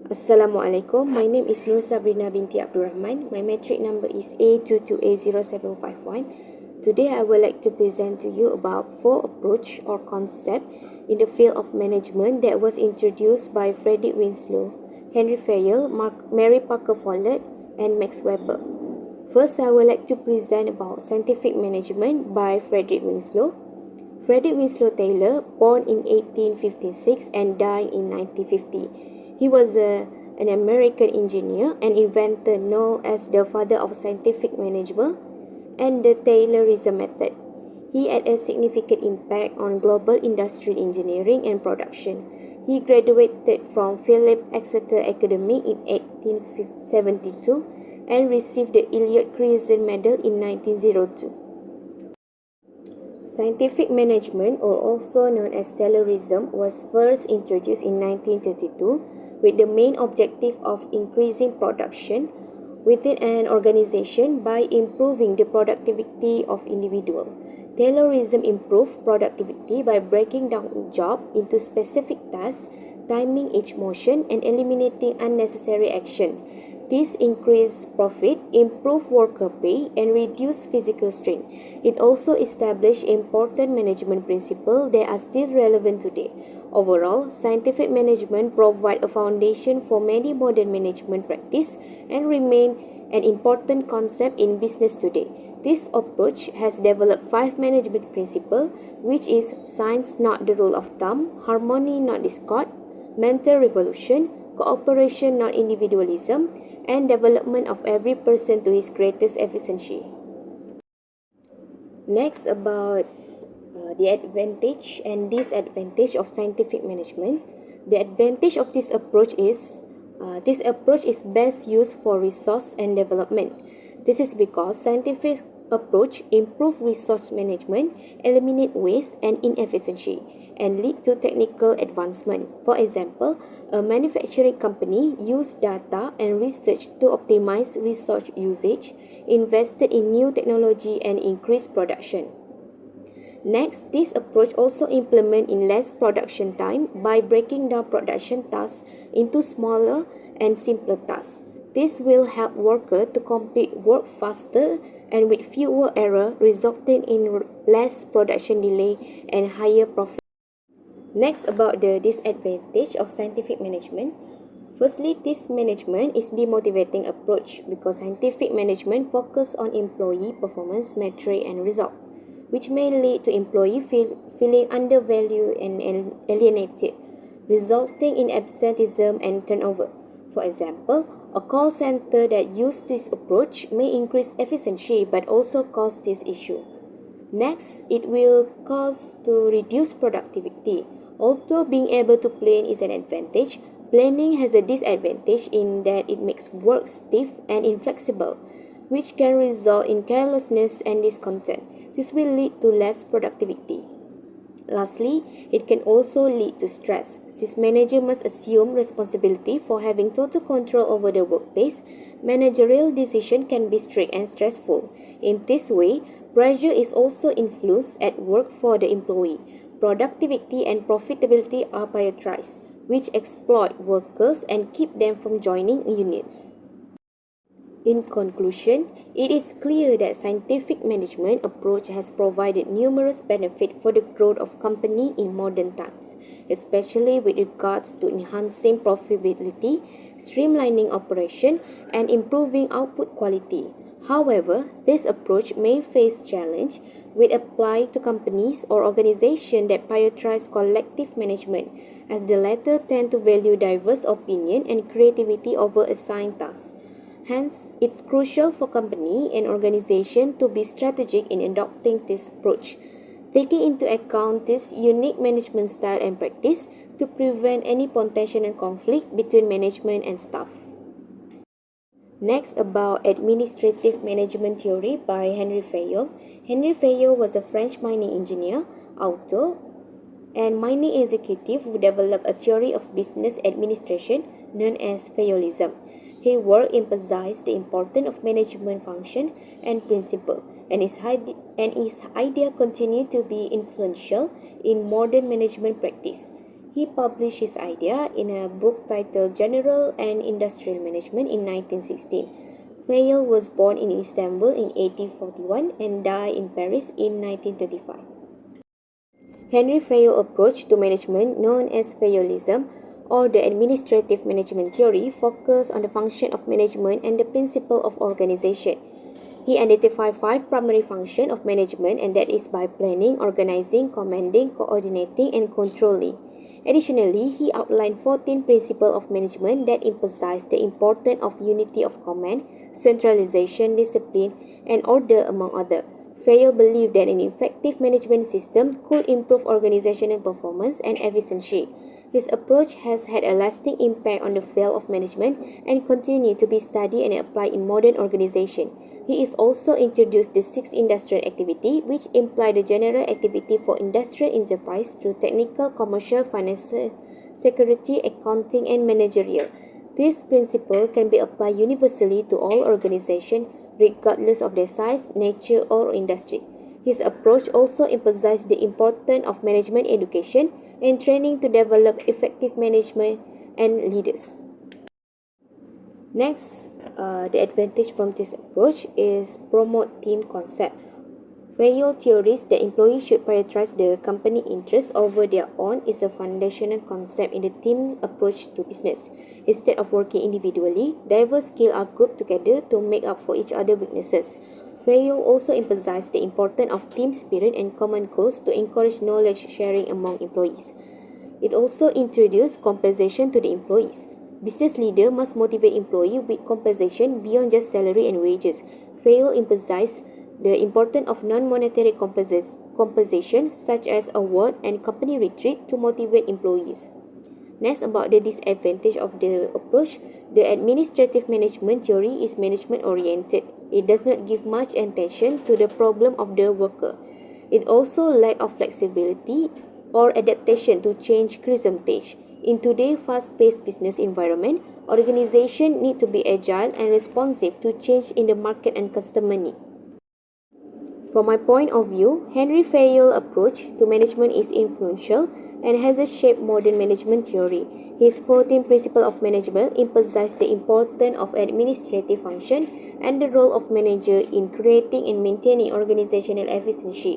Assalamualaikum. My name is Nur Sabrina binti Abdul Rahman. My metric number is A22A0751. Today I would like to present to you about 4 approach or concept in the field of management that was introduced by Frederick Winslow, Henri Fayol, Mary Parker Follet, and Max Weber. First, I would like to present about scientific management by Frederick Winslow. Frederick Winslow Taylor, born in 1856 and died in 1950. He was an American engineer and inventor known as the father of scientific management and the Taylorism method. He had a significant impact on global industrial engineering and production. He graduated from Philip Exeter Academy in 1872 and received the Elliott Crescent Medal in 1902. Scientific management, or also known as Taylorism, was first introduced in 1932 with the main objective of increasing production within an organization by improving the productivity of individuals. Taylorism improved productivity by breaking down a job into specific tasks, timing each motion, and eliminating unnecessary action. This increased profit, improved worker pay, and reduced physical strain. It also established important management principles that are still relevant today. Overall, scientific management provides a foundation for many modern management practices and remains an important concept in business today. This approach has developed 5 management principles, which is science, not the rule of thumb, harmony, not discord, mental revolution, cooperation, not individualism, and development of every person to his greatest efficiency. Next, about the advantage and disadvantage of scientific management. The advantage of this approach is best used for resource and development. This is because scientific approach improve resource management, eliminate waste and inefficiency, and lead to technical advancement. For example, a manufacturing company used data and research to optimize resource usage, invested in new technology, and increased production. Next, this approach also implements in less production time by breaking down production tasks into smaller and simpler tasks. This will help workers to complete work faster and with fewer errors, resulting in less production delay and higher profit. Next, about the disadvantage of scientific management. Firstly, this management is demotivating approach because scientific management focuses on employee performance metric and result, which may lead to employee feeling undervalued and alienated, resulting in absenteeism and turnover. For example, a call center that uses this approach may increase efficiency but also cause this issue. Next, it will cause to reduce productivity. Although being able to plan is an advantage, planning has a disadvantage in that it makes work stiff and inflexible, which can result in carelessness and discontent. This will lead to less productivity. Lastly, it can also lead to stress, since managers must assume responsibility for having total control over the workplace. Managerial decisions can be strict and stressful. In this way, pressure is also influenced at work for the employee. Productivity and profitability are prioritized, which exploit workers and keep them from joining unions. In conclusion, it is clear that scientific management approach has provided numerous benefits for the growth of company in modern times, especially with regards to enhancing profitability, streamlining operation, and improving output quality. However, this approach may face challenge when applied to companies or organizations that prioritize collective management, as the latter tend to value diverse opinion and creativity over assigned tasks. Hence, it's crucial for company and organization to be strategic in adopting this approach, taking into account this unique management style and practice to prevent any potential conflict between management and staff. Next, about administrative management theory by Henri Fayol. Henri Fayol was a French mining engineer, author, and mining executive who developed a theory of business administration known as Fayolism. His work emphasized the importance of management function and principle, and his idea continue to be influential in modern management practice. He published his idea in a book titled General and Industrial Management in 1916. Fayol was born in Istanbul in 1841 and died in Paris in 1925. Henri Fayol approach to management, known as Fayolism, or the administrative management theory, focused on the function of management and the principle of organization. He identified 5 primary functions of management, and that is by planning, organizing, commanding, coordinating, and controlling. Additionally, he outlined 14 principles of management that emphasize the importance of unity of command, centralization, discipline, and order, among others. Fayol believed that an effective management system could improve organizational performance and efficiency. His approach has had a lasting impact on the field of management and continues to be studied and applied in modern organizations. He is also introduced the 6 industrial activity, which imply the general activity for industrial enterprise through technical, commercial, financial, security, accounting, and managerial. This principle can be applied universally to all organizations, regardless of their size, nature, or industry. His approach also emphasized the importance of management education and training to develop effective management and leaders. Next, the advantage from this approach is promote team concept. Fayol theories that employees should prioritize the company interests over their own is a foundational concept in the team approach to business. Instead of working individually, diverse skills are grouped together to make up for each other's weaknesses. Fayol also emphasized the importance of team spirit and common goals to encourage knowledge sharing among employees. It also introduced compensation to the employees. Business leaders must motivate employees with compensation beyond just salary and wages. Fayol emphasized the importance of non-monetary compensation such as award and company retreat to motivate employees. Next, about the disadvantage of the approach, the administrative management theory is management-oriented. It does not give much attention to the problem of the worker. It also lacks of flexibility or adaptation to change circumstances. In today's fast-paced business environment, organizations need to be agile and responsive to change in the market and customer needs. From my point of view, Henri Fayol's approach to management is influential and has shaped modern management theory. His 14 principles of management emphasize the importance of administrative function and the role of manager in creating and maintaining organizational efficiency.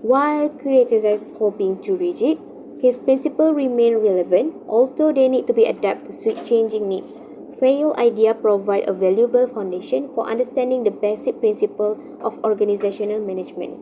While criticized for being too rigid, his principles remain relevant, although they need to be adapted to suit changing needs. Fayol's idea provide a valuable foundation for understanding the basic principle of organizational management.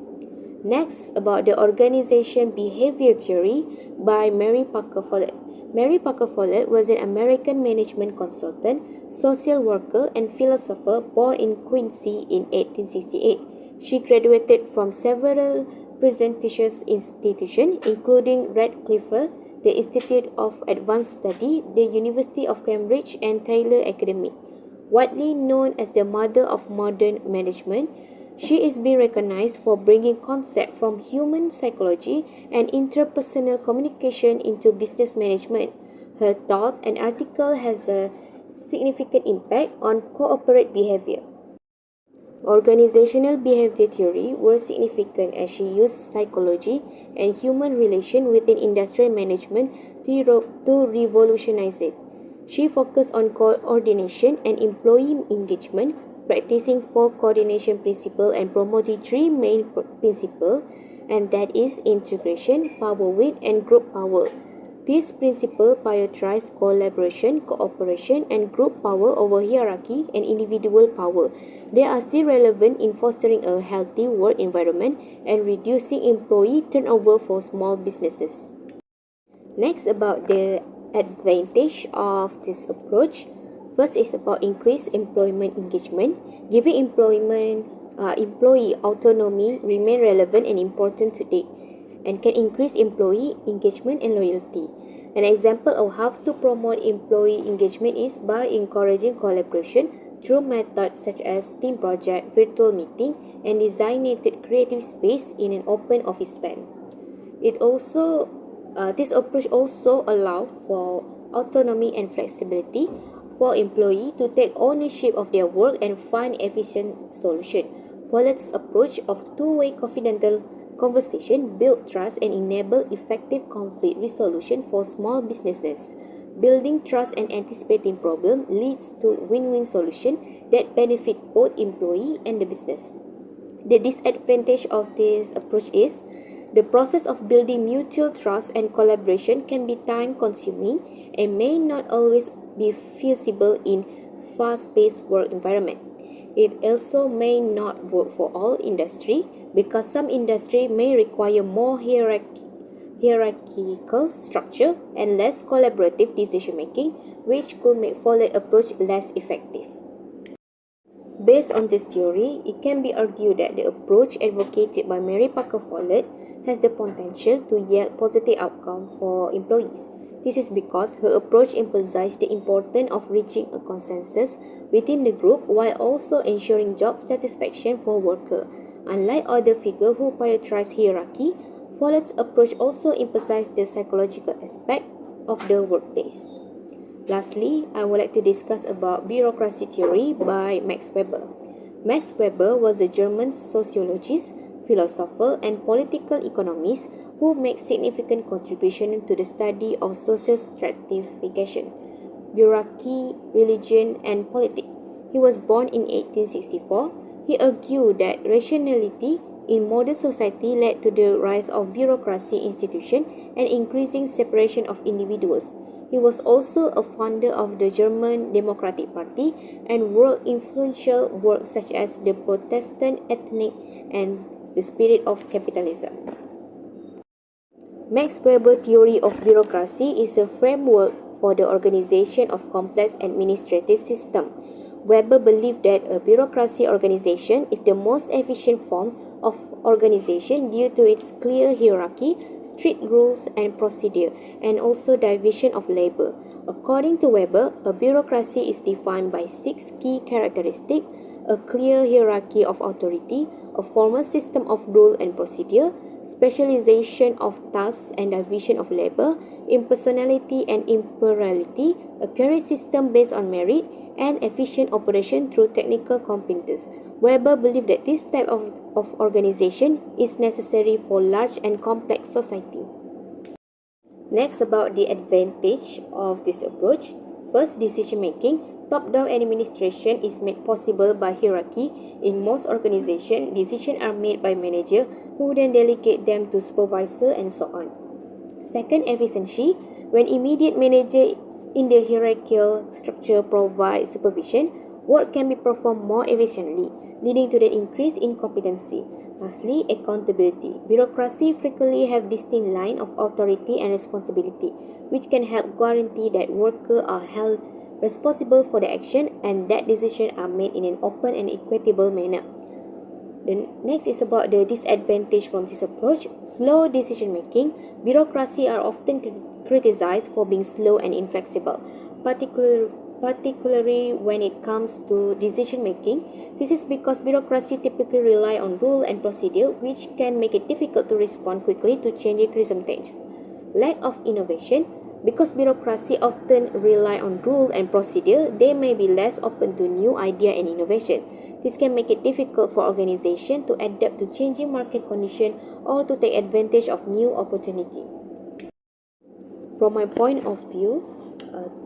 Next, about the organization behavior theory by Mary Parker Follet. Mary Parker Follet was an American management consultant, social worker, and philosopher born in Quincy in 1868. She graduated from several prestigious institutions, including Radcliffe, the Institute of Advanced Study, the University of Cambridge, and Taylor Academy. Widely known as the mother of modern management, she is being recognized for bringing concepts from human psychology and interpersonal communication into business management. Her thought and article has a significant impact on corporate behavior. Organizational behavior theory was significant as she used psychology and human relation within industrial management to revolutionize it. She focused on coordination and employee engagement, practicing 4 coordination principles and promoting 3 main principles, and that is integration, power with, and group power. These principles prioritize collaboration, cooperation, and group power over hierarchy and individual power. They are still relevant in fostering a healthy work environment and reducing employee turnover for small businesses. Next, about the advantage of this approach. First is about increased employment engagement. Giving employee autonomy remain relevant and important today, and can increase employee engagement and loyalty. An example of how to promote employee engagement is by encouraging collaboration through methods such as team project, virtual meeting, and designated creative space in an open office space. This approach also allows for autonomy and flexibility for employees to take ownership of their work and find efficient solutions. Follet's approach of two-way conversation build trust and enable effective conflict resolution for small businesses. Building trust and anticipating problem leads to win-win solution that benefit both employee and the business. The disadvantage of this approach is the process of building mutual trust and collaboration can be time-consuming and may not always be feasible in fast-paced work environment. It also may not work for all industry because some industry may require more hierarchical structure and less collaborative decision making, which could make Follet approach less effective. Based on this theory, it can be argued that the approach advocated by Mary Parker Follet has the potential to yield positive outcome for employees. This is because her approach emphasized the importance of reaching a consensus within the group while also ensuring job satisfaction for workers. Unlike other figures who prioritize hierarchy, Follet's approach also emphasized the psychological aspect of the workplace. Lastly, I would like to discuss about bureaucracy theory by Max Weber. Max Weber was a German sociologist, philosopher, and political economist who made significant contribution to the study of social stratification, bureaucracy, religion, and politics. He was born in 1864. He argued that rationality in modern society led to the rise of bureaucracy institutions and increasing separation of individuals. He was also a founder of the German Democratic Party and wrote influential works such as The Protestant Ethnic and The Spirit of Capitalism. Max Weber's theory of bureaucracy is a framework for the organization of complex administrative systems. Weber believed that a bureaucracy organization is the most efficient form of organization due to its clear hierarchy, strict rules and procedure, and also division of labor. According to Weber, a bureaucracy is defined by 6 key characteristics: a clear hierarchy of authority, a formal system of rule and procedure, specialization of tasks and division of labor, impersonality and imperiality, a career system based on merit, and efficient operation through technical competence. Weber believed that this type of organization is necessary for large and complex society. Next, about the advantage of this approach. First, decision making. Top-down administration is made possible by hierarchy. In most organizations, decisions are made by manager who then delegate them to supervisor and so on. Second, efficiency. When immediate manager in the hierarchical structure provide supervision, work can be performed more efficiently, leading to the increase in competency. Lastly, accountability. Bureaucracy frequently have distinct line of authority and responsibility, which can help guarantee that workers are held responsible for the action and that decisions are made in an open and equitable manner. The next is about the disadvantage from this approach. Slow decision making. Bureaucracy are often criticized for being slow and inflexible, particularly when it comes to decision making. This is because bureaucracy typically rely on rule and procedure, which can make it difficult to respond quickly to changing circumstances. Lack of innovation. Because bureaucracy often rely on rule and procedure, they may be less open to new idea and innovation. This can make it difficult for organizations to adapt to changing market conditions or to take advantage of new opportunity. From my point of view,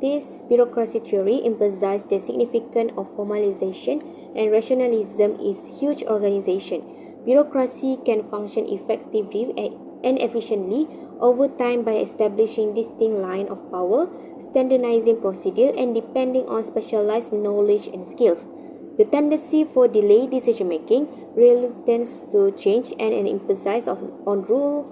this bureaucracy theory emphasizes the significance of formalization and rationalism in huge organization. Bureaucracy can function effectively and efficiently over time by establishing distinct line of power, standardizing procedure, and depending on specialized knowledge and skills. The tendency for delayed decision-making, reluctance to change, and an emphasis on rule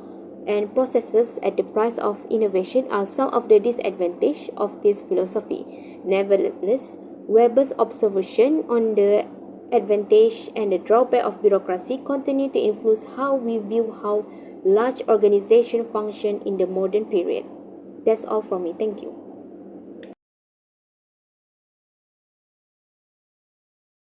and processes at the price of innovation are some of the disadvantages of this philosophy. Nevertheless, Weber's observation on the advantage and the drawback of bureaucracy continue to influence how we view how large organizations function in the modern period. That's all from me. Thank you.